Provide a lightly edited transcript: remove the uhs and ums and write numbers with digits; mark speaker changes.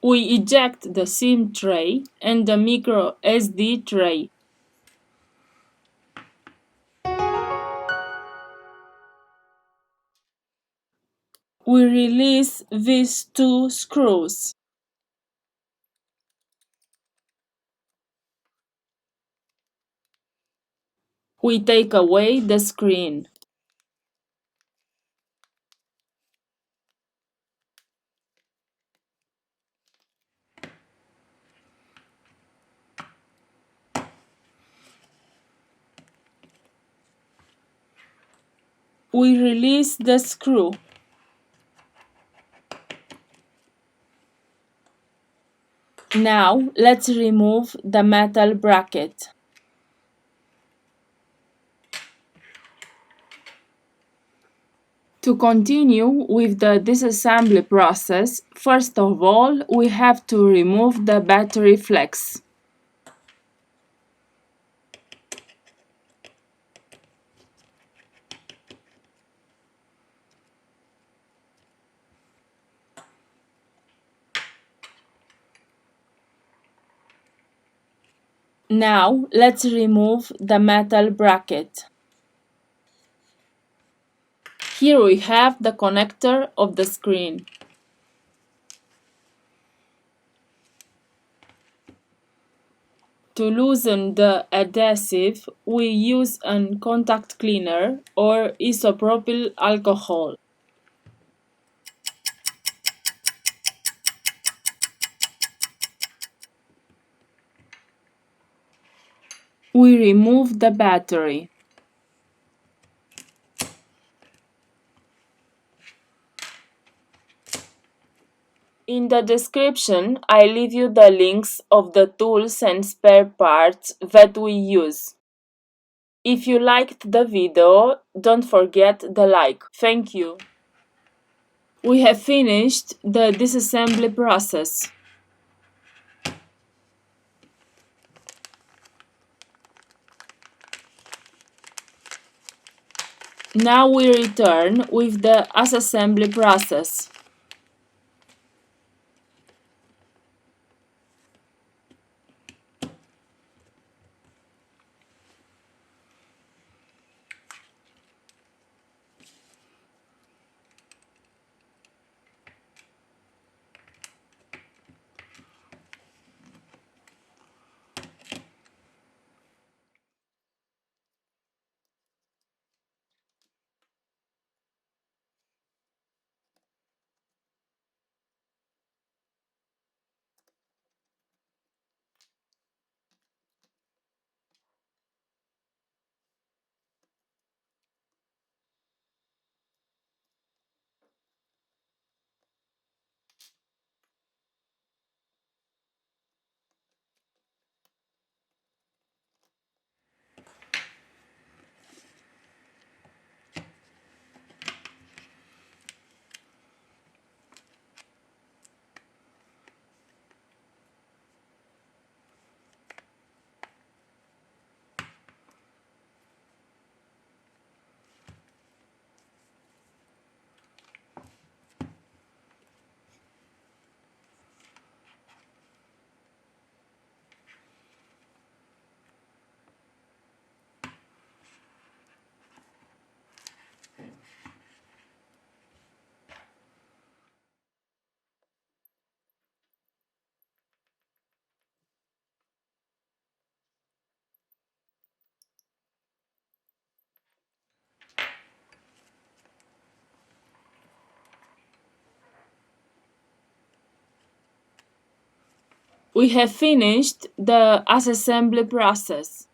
Speaker 1: We eject the SIM tray and the micro SD tray. We release these two screws. We take away the screen. We release the screw. Now let's remove the metal bracket. To continue with the disassembly process, first of all, we have to remove the battery flex. Now let's remove the metal bracket. Here we have the connector of the screen. To loosen the adhesive, we use a contact cleaner or isopropyl alcohol. We remove the battery. In the description, I leave you the links of the tools and spare parts that we use. If you liked the video, don't forget the like. Thank you. We have finished the disassembly process. Now we return with the assembly process. We have finished the assembly process.